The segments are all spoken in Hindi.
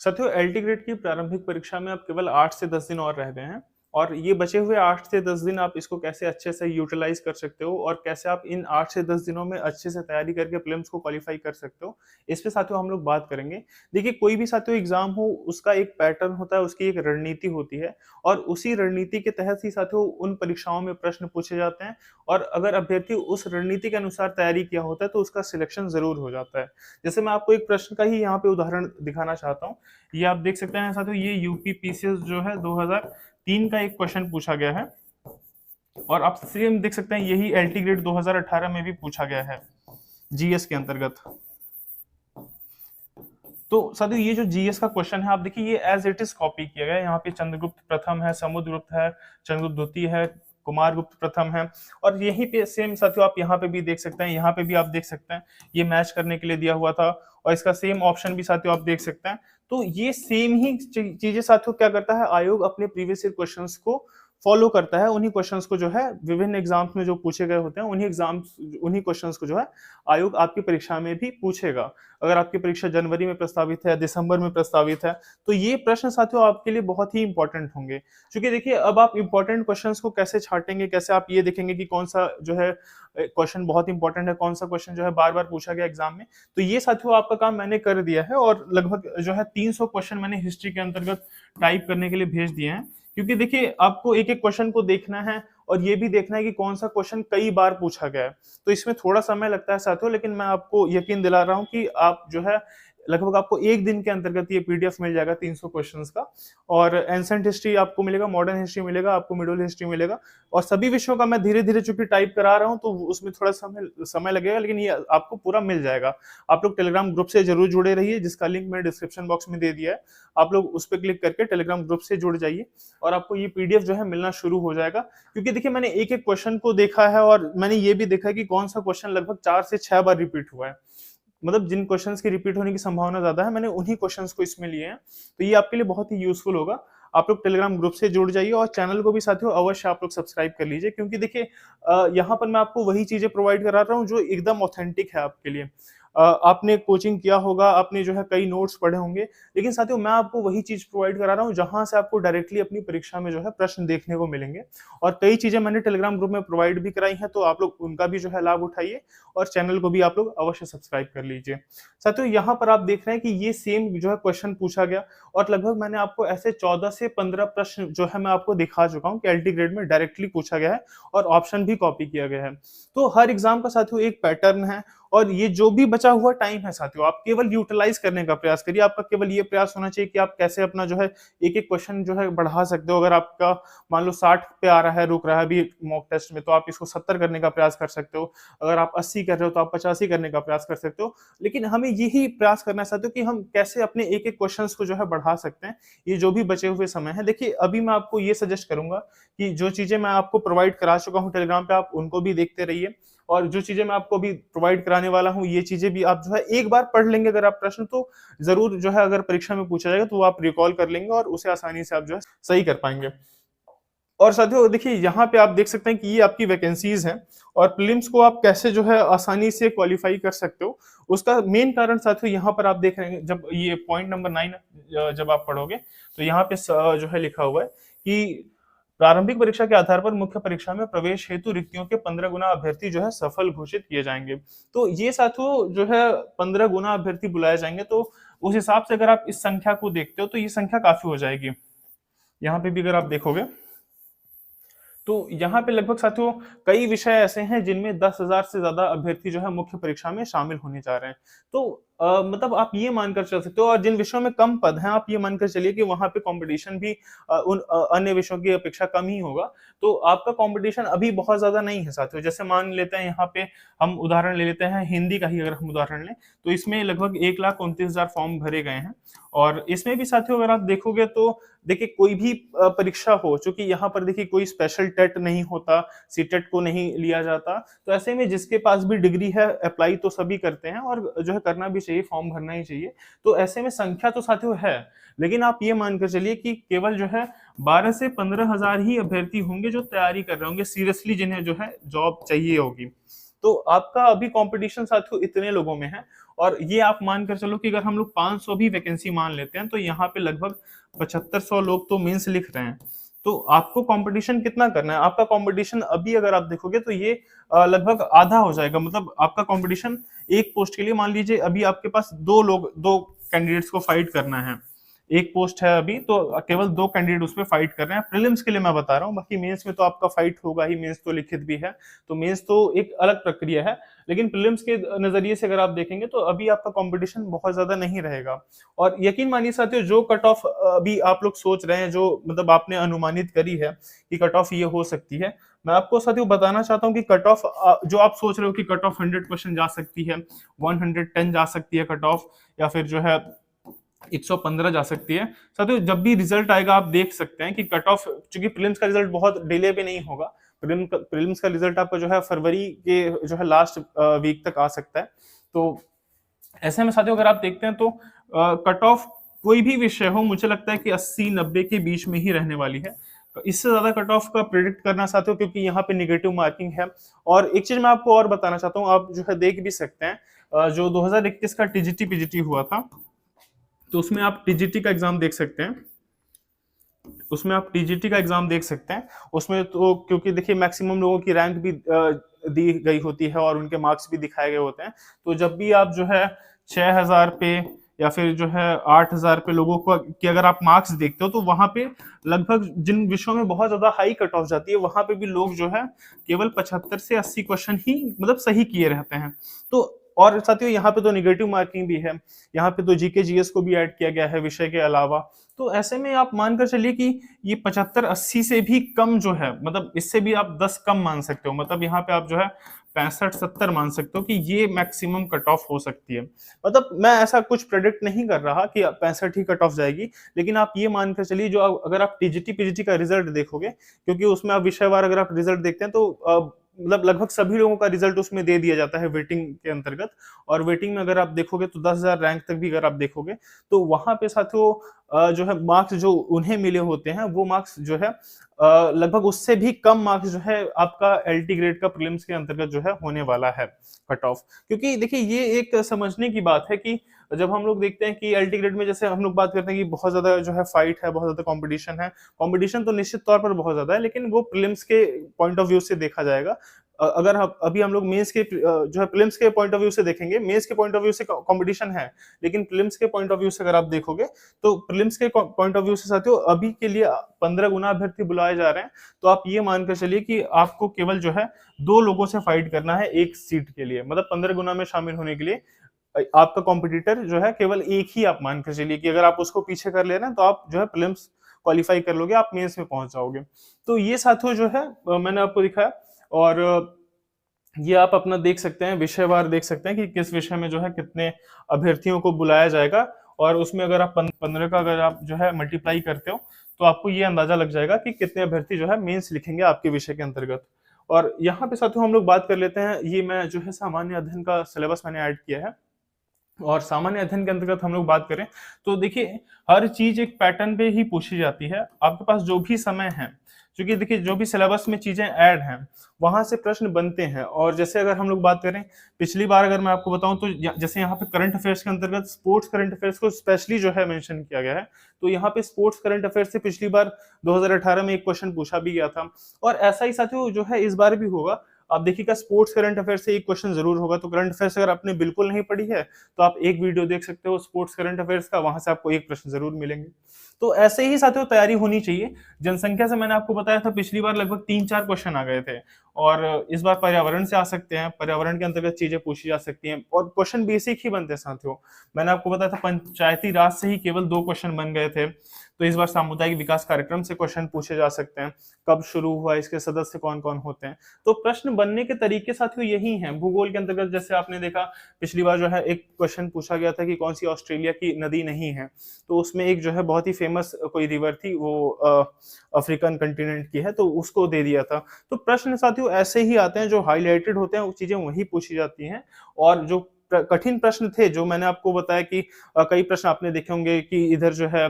साथियों एलटी ग्रेड की प्रारंभिक परीक्षा में अब केवल 8 से 10 दिन और रह गए हैं और ये बचे हुए 8 से 10 दिन आप इसको कैसे अच्छे से यूटिलाइज कर सकते हो और कैसे आप इन 8 से 10 दिनों में अच्छे से तैयारी करके प्रीलिम्स को क्वालिफाई कर सकते हो, इस पे साथियों हम लोग बात करेंगे। देखिए कोई भी साथियों एग्जाम हो उसका एक पैटर्न होता है, उसकी एक रणनीति होती है और उसी रणनीति के तहत ही साथियों उन परीक्षाओं में प्रश्न पूछे जाते हैं और अगर अभ्यर्थी उस रणनीति के अनुसार तैयारी किया होता है तो उसका सिलेक्शन ज़रूर हो जाता है। जैसे मैं आपको एक प्रश्न का ही यहाँ पे उदाहरण दिखाना चाहता हूँ। ये आप देख सकते हैं साथियों, ये यूपी पीसीएस जो है 2003 का एक क्वेश्चन पूछा गया है और आप सेम देख सकते हैं यही एलटी ग्रेड 2018 में भी पूछा गया है जीएस के अंतर्गत। तो साथियों ये जो जीएस का क्वेश्चन है आप देखिए ये एज इट इज कॉपी किया गया है। यहाँ पे चंद्रगुप्त प्रथम है, समुद्रगुप्त है, चंद्रगुप्त द्वितीय है, कुमारगुप्त प्रथम है और यहीं पे सेम साथियों आप यहाँ पे भी देख सकते हैं, यहाँ पे भी आप देख सकते हैं ये मैच करने के लिए दिया हुआ था और इसका सेम ऑप्शन भी साथियों आप देख सकते हैं। तो ये सेम ही चीजें साथियों क्या करता है, आयोग अपने प्रीवियस ईयर क्वेश्चंस को फॉलो करता है, उन्हीं क्वेश्चंस को जो है विभिन्न एग्जाम्स में जो पूछे गए होते हैं उन्हीं क्वेश्चंस को जो है आयोग आपकी परीक्षा में भी पूछेगा। अगर आपकी परीक्षा जनवरी में प्रस्तावित है, दिसंबर में प्रस्तावित है, तो ये प्रश्न साथियों आपके लिए बहुत ही इंपॉर्टेंट होंगे। क्योंकि देखिए अब आप इंपॉर्टेंट क्वेश्चंस को कैसे छांटेंगे, कैसे आप ये देखेंगे कि कौन सा जो है क्वेश्चन बहुत इंपॉर्टेंट है, कौन सा क्वेश्चन जो है बार बार पूछा गया एग्जाम में। तो ये साथियों आपका काम मैंने कर दिया है और लगभग जो है 300 क्वेश्चन मैंने हिस्ट्री के अंतर्गत टाइप करने के लिए भेज दिए हैं। क्योंकि देखिए आपको एक एक क्वेश्चन को देखना है और ये भी देखना है कि कौन सा क्वेश्चन कई बार पूछा गया है। तो इसमें थोड़ा समय लगता है साथियों, लेकिन मैं आपको यकीन दिला रहा हूँ कि आप जो है लगभग आपको एक दिन के अंतर्गत ये पीडीएफ मिल जाएगा 300 क्वेश्चंस का। और एंसेंट हिस्ट्री आपको मिलेगा, मॉडर्न हिस्ट्री मिलेगा, आपको मिडिल हिस्ट्री मिलेगा और सभी विषयों का मैं धीरे धीरे चूंकि टाइप करा रहा हूँ तो उसमें थोड़ा समय लगेगा, लेकिन ये आपको पूरा मिल जाएगा। आप लोग टेलीग्राम ग्रुप से जरूर जुड़े रहिए, जिसका लिंक मैंने डिस्क्रिप्शन बॉक्स में दे दिया है। आप लोग उस पर क्लिक करके टेलीग्राम ग्रुप से जुड़ जाइए और आपको ये पीडीएफ जो है मिलना शुरू हो जाएगा। क्योंकि देखिए मैंने एक एक क्वेश्चन को देखा है और मैंने ये भी देखा है कि कौन सा क्वेश्चन लगभग 4 से 6 बार रिपीट हुआ है। मतलब जिन क्वेश्चंस की रिपीट होने की संभावना ज्यादा है मैंने उन्हीं क्वेश्चंस को इसमें लिए हैं। तो ये आपके लिए बहुत ही यूजफुल होगा। आप लोग टेलीग्राम ग्रुप से जुड़ जाइए और चैनल को भी साथियों अवश्य आप लोग सब्सक्राइब कर लीजिए, क्योंकि देखिए यहाँ पर मैं आपको वही चीजें प्रोवाइड करा रहा हूँ जो एकदम ऑथेंटिक है आपके लिए। आपने कोचिंग किया होगा, आपने जो है कई नोट्स पढ़े होंगे, लेकिन साथियों मैं आपको वही चीज प्रोवाइड करा रहा हूँ जहां से आपको डायरेक्टली अपनी परीक्षा में जो है प्रश्न देखने को मिलेंगे। और कई चीजें मैंने टेलीग्राम ग्रुप में प्रोवाइड भी कराई हैं, तो आप लोग उनका भी जो है लाभ उठाइए और चैनल को भी आप लोग अवश्य सब्सक्राइब कर लीजिए। साथियों यहाँ पर आप देख रहे हैं कि ये सेम जो है क्वेश्चन पूछा गया और लगभग मैंने आपको ऐसे 14 से 15 प्रश्न जो है मैं आपको दिखा चुका हूँ कि एलटी ग्रेड में डायरेक्टली पूछा गया है और ऑप्शन भी कॉपी किया गया है। तो हर एग्जाम का साथियों एक पैटर्न है और ये जो भी बचा हुआ टाइम है साथियों आप केवल यूटिलाइज करने का प्रयास करिए। आपका केवल ये प्रयास होना चाहिए कि आप कैसे अपना जो है एक एक क्वेश्चन जो है बढ़ा सकते हो। अगर आपका मान लो 60 पे आ रहा है, रुक रहा है अभी मॉक टेस्ट में, तो आप इसको 70 करने का प्रयास कर सकते हो। अगर आप 80 कर रहे हो तो आप 85 करने का प्रयास कर सकते हो। लेकिन हमें यही प्रयास करना है साथियों कि हम कैसे अपने एक एक क्वेश्चन को जो है बढ़ा सकते हैं ये जो भी बचे हुए समय है। देखिए अभी मैं आपको ये सजेस्ट करूंगा कि जो चीजें मैं आपको प्रोवाइड करा चुका हूँ टेलीग्राम पे, आप उनको भी देखते रहिए और जो चीजें मैं आपको अभी प्रोवाइड कराने वाला हूँ ये चीजें भी आप जो है एक बार पढ़ लेंगे अगर आप प्रश्न, तो जरूर जो है अगर परीक्षा में पूछा जाएगा तो वो आप रिकॉल कर लेंगे और उसे आसानी से आप जो है सही कर पाएंगे। और साथियों देखिए यहाँ पे आप देख सकते हैं कि ये आपकी वैकेंसीज हैं और प्रीलिम्स को आप कैसे जो है आसानी से क्वालिफाई कर सकते हो। उसका मेन कारण साथियों यहाँ पर आप देख रहे हैं, जब ये पॉइंट नंबर 9 जब आप पढ़ोगे तो यहाँ पे जो है लिखा हुआ है कि प्रारंभिक परीक्षा के आधार पर मुख्य परीक्षा में प्रवेश हेतु रिक्तियों के 15 गुना अभ्यर्थी जो है सफल घोषित किए जाएंगे। तो ये साथियों जो है 15 गुना अभ्यर्थी बुलाए जाएंगे, तो उस हिसाब से अगर आप इस संख्या को देखते हो तो ये संख्या काफी हो जाएगी। यहाँ पे भी अगर आप देखोगे तो यहाँ पे लगभग साथियों कई विषय ऐसे हैं जिनमें 10,000 से ज्यादा अभ्यर्थी जो है मुख्य परीक्षा में शामिल होने जा रहे हैं। तो मतलब आप ये मानकर चल सकते हो, और जिन विषयों में कम पद हैं आप ये मानकर चलिए कि वहां पे कंपटीशन भी उन अन्य विषयों की अपेक्षा कम ही होगा। तो आपका कंपटीशन अभी बहुत ज्यादा नहीं है साथियों। जैसे मान लेते हैं यहाँ पे हम उदाहरण ले लेते हैं हिंदी का ही, अगर हम उदाहरण लें तो इसमें लगभग 1,29,000 फॉर्म भरे गए हैं और इसमें भी साथियों अगर आप देखोगे तो देखिए कोई भी परीक्षा हो, चूंकि यहाँ पर देखिए कोई स्पेशल टेट नहीं होता, सीटेट को नहीं लिया जाता, तो ऐसे में जिसके पास भी डिग्री है अप्लाई तो सभी करते हैं और जो है करना भी चाहिए, फॉर्म भरना ही चाहिए। तो ऐसे में संख्या तो साथियों है, लेकिन आप ये मानकर चलिए कि केवल जो है 12 से 15,000 ही अभ्यर्थी होंगे जो तैयारी कर रहे होंगे सीरियसली, जिन्हें जो है जॉब चाहिए होगी। तो आपका अभी कंपटीशन साथियों इतने लोगों में है और ये आप मानकर चलो कि अगर हम लोग 500 भी वैकेंसी मान लेते हैं तो यहाँ पे लगभग 7500 लोग तो मेंस लिख रहे हैं। तो आपको कंपटीशन कितना करना है? आपका कंपटीशन अभी अगर आप देखोगे तो ये लगभग आधा हो जाएगा। मतलब आपका कंपटीशन एक पोस्ट के लिए मान लीजिए अभी आपके पास दो कैंडिडेट्स को फाइट करना है। एक पोस्ट है अभी तो केवल दो कैंडिडेट उस पर फाइट कर रहे हैं। प्रीलिम्स के लिए मैं बता रहा हूँ, बाकी मेंस में तो आपका फाइट होगा ही, मेंस तो लिखित भी है, तो मेंस तो एक अलग प्रक्रिया है। लेकिन प्रीलिम्स के नजरिए से अगर आप देखेंगे तो अभी आपका कंपटीशन बहुत ज्यादा नहीं रहेगा। और यकीन मानिए साथियों, जो कट ऑफ अभी आप लोग सोच रहे हैं, जो मतलब आपने अनुमानित करी है कि कट ऑफ ये हो सकती है, मैं आपको साथियों बताना चाहता हूँ कि कट ऑफ जो आप सोच रहे हो कि कट ऑफ 100% जा सकती है, 110 जा सकती है कट ऑफ, या फिर जो है 115 जा सकती है। साथियों जब भी रिजल्ट आएगा आप देख सकते हैं कि कट ऑफ, चूंकि प्रीलिम्स का रिजल्ट बहुत डिले पे नहीं होगा, प्रीलिम्स का रिजल्ट आपका जो है फरवरी के जो है लास्ट वीक तक आ सकता है। तो ऐसे में साथियों अगर आप देखते हैं तो कट ऑफ कोई भी विषय हो, मुझे लगता है कि 80-90 के बीच में ही रहने वाली है। इससे ज्यादा कट ऑफ का प्रिडिक्ट करना साथियों, क्योंकि यहाँ पे निगेटिव मार्किंग है। और एक चीज मैं आपको और बताना चाहता हूँ, आप जो है देख भी सकते हैं, जो 2021 का टीजीटी पीजीटी हुआ था, तो उसमें आप टीजीटी का एग्जाम देख सकते हैं। उसमें आप टीजीटी का एग्जाम देख सकते हैं। उसमें तो क्योंकि देखिए मैक्सिमम लोगों की रैंक भी दी गई होती है और उनके मार्क्स भी दिखाए गए होते हैं। तो जब भी आप जो है 6000 पे या फिर जो है 8000 पे लोगों को कि अगर आप मार्क्स देखते हो तो वहां पे लगभग जिन विषयों में बहुत ज्यादा हाई कट ऑफ जाती है वहां पे भी लोग जो है केवल 75 से 80 क्वेश्चन ही मतलब सही किए रहते हैं। तो और साथियों यहाँ पे तो निगेटिव मार्किंग भी है, यहाँ पे तो जीके जीएस को भी ऐड किया गया है विषय के अलावा। तो ऐसे में आप मानकर चलिए कि ये 75-80 से भी कम जो है, मतलब इससे भी आप 10 कम मान सकते हो, मतलब यहाँ पे आप जो है 65-70 मान सकते हो कि ये मैक्सिमम कट ऑफ हो सकती है। मतलब मैं ऐसा कुछ प्रेडिक्ट नहीं कर रहा कि 65 ही कट ऑफ जाएगी, लेकिन आप ये मानकर चलिए जो अगर आप टीजीटी पीजीटी का रिजल्ट देखोगे, क्योंकि उसमें आप विषयवार अगर आप रिजल्ट देखते हैं तो मतलब लगभग सभी लोगों का रिजल्ट उसमें दे दिया जाता है वेटिंग के अंतर्गत। और वेटिंग में अगर आप देखोगे तो 10,000 रैंक तक भी अगर आप देखोगे तो वहां पे साथियों जो है मार्क्स जो उन्हें मिले होते हैं वो मार्क्स जो है लगभग उससे भी कम मार्क्स जो है आपका एलटी ग्रेड का प्रीलिम्स के अंतर्गत जो है होने वाला है कट ऑफ। क्योंकि देखिए ये एक समझने की बात है कि जब हम लोग देखते हैं कि एलटी ग्रेड में जैसे हम लोग बात करते हैं कि बहुत ज्यादा जो है फाइट है, बहुत ज्यादा कंपटीशन है, कंपटीशन तो निश्चित तौर पर बहुत ज्यादा है, लेकिन वो प्रीलिम्स के पॉइंट ऑफ व्यू से देखा जाएगा। अगर अभी हम लोग मेंस के जो है प्रीलिम्स के पॉइंट ऑफ व्यू से देखेंगे, मेंस के पॉइंट ऑफ व्यू से कंपटीशन है, लेकिन प्रीलिम्स के पॉइंट ऑफ व्यू से अगर आप देखोगे तो प्रीलिम्स के पॉइंट ऑफ व्यू से साथियों अभी के लिए 15 गुना अभ्यर्थी बुलाए जा रहे हैं। तो आप ये मानकर चलिए कि आपको केवल जो है 2 लोगों से फाइट करना है एक सीट के लिए, मतलब 15 गुना में शामिल होने के लिए आपका कॉम्पिटिटर जो है केवल एक ही आप मानकर चलिए कि अगर आप उसको पीछे कर ले रहे हैं तो आप जो है प्रीलिम्स क्वालिफाई कर लोगे, आप मेंस में पहुंच जाओगे। तो ये साथियों जो है मैंने आपको दिखाया। और ये आप अपना देख सकते हैं, विषयवार देख सकते हैं कि किस विषय में जो है कितने अभ्यर्थियों को बुलाया जाएगा। और उसमें अगर आप 15 का अगर आप जो है मल्टीप्लाई करते हो तो आपको ये अंदाजा लग जाएगा कि कितने अभ्यर्थी जो है मेंस लिखेंगे आपके विषय के अंतर्गत। और यहाँ पे साथियों हम लोग बात कर लेते हैं, ये मैं जो है सामान्य अध्ययन का सिलेबस मैंने ऐड किया है। और सामान्य अध्ययन के अंतर्गत हम लोग बात करें तो देखिए हर चीज एक पैटर्न पे ही पूछी जाती है। आपके पास जो भी समय है, क्योंकि देखिए जो भी सिलेबस में चीजें ऐड हैं वहां से प्रश्न बनते हैं। और जैसे अगर हम लोग बात करें पिछली बार, अगर मैं आपको बताऊं तो जैसे यहाँ पे करंट अफेयर्स के अंतर्गत स्पोर्ट्स करंट अफेयर्स को स्पेशली जो है मेंशन किया गया है। तो यहाँ पे स्पोर्ट्स करंट अफेयर्स से पिछली बार 2018 में एक क्वेश्चन पूछा भी गया था, और ऐसा ही साथियों जो है इस बार भी होगा। आप देखिएगा स्पोर्ट्स करंट अफेयर से एक क्वेश्चन जरूर होगा। तो करंट अफेयर्स अगर आपने बिल्कुल नहीं पढ़ी है तो आप एक वीडियो देख सकते हो स्पोर्ट्स करंट अफेयर्स का, वहां से आपको एक प्रश्न जरूर मिलेंगे। तो ऐसे ही साथियों तैयारी होनी चाहिए। जनसंख्या से मैंने आपको बताया था पिछली बार लगभग 3-4 क्वेश्चन आ गए थे, और इस बार पर्यावरण से आ सकते हैं, पर्यावरण के अंतर्गत चीजें पूछी जा सकती हैं और क्वेश्चन बेसिक ही बनते हैं साथियों। मैंने आपको बताया था पंचायती राज से ही केवल 2 क्वेश्चन बन गए थे। तो इस बार सामुदायिक विकास कार्यक्रम से क्वेश्चन पूछे जा सकते हैं, कब शुरू हुआ, इसके सदस्य कौन कौन होते हैं। तो प्रश्न बनने के तरीके साथियों यही हैं। भूगोल के अंतर्गत जैसे आपने देखा पिछली बार जो है एक क्वेश्चन पूछा गया था कि कौन सी ऑस्ट्रेलिया की नदी नहीं है, तो उसमें एक जो है बहुत ही फेमस कोई रिवर थी, वो अफ्रीकन कंटिनेंट की है, तो उसको दे दिया था। तो प्रश्न साथियों ऐसे ही आते हैं, जो हाईलाइटेड होते हैं वो चीजें वही पूछी जाती हैं। और जो कठिन प्रश्न थे जो मैंने आपको बताया कि कई प्रश्न आपने देखे होंगे कि इधर जो है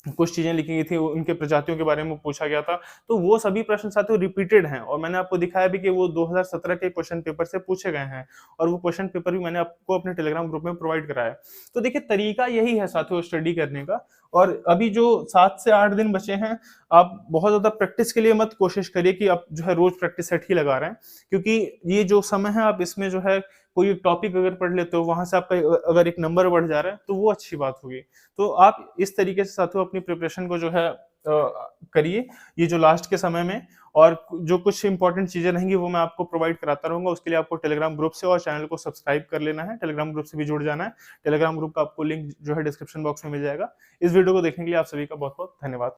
कुछ चीजें लिखी गई थी, उनके प्रजातियों के बारे में पूछा गया था। तो वो सभी प्रश्न साथियों रिपीटेड हैं और मैंने आपको दिखाया भी कि वो 2017 के क्वेश्चन पेपर से पूछे गए हैं और वो क्वेश्चन पेपर भी मैंने आपको अपने टेलीग्राम ग्रुप में प्रोवाइड कराया है। तो देखिए तरीका यही है साथियों स्टडी करने का। और अभी जो 7 से 8 दिन बचे हैं, आप बहुत ज़्यादा प्रैक्टिस के लिए मत कोशिश करिए कि आप जो है रोज़ प्रैक्टिस सेट ही लगा रहे हैं, क्योंकि ये जो समय है आप इसमें जो है कोई एक टॉपिक अगर पढ़ लेते हो, वहाँ से आपका अगर एक नंबर बढ़ जा रहा है, तो वो अच्छी बात होगी। तो आप इस तरीके से साथियों अपनी प्रिपरेशन को जो है करिए, ये जो लास्ट के समय में। और जो कुछ इंपॉर्टेंट चीज़ें रहेंगी वो मैं आपको प्रोवाइड कराता रहूँगा, उसके लिए आपको टेलीग्राम ग्रुप से और चैनल को सब्सक्राइब कर लेना है, टेलीग्राम ग्रुप से भी जुड़ जाना है। टेलीग्राम ग्रुप का आपको लिंक जो है डिस्क्रिप्शन बॉक्स में मिल जाएगा। इस वीडियो को देखने के लिए आप सभी का बहुत-बहुत धन्यवाद।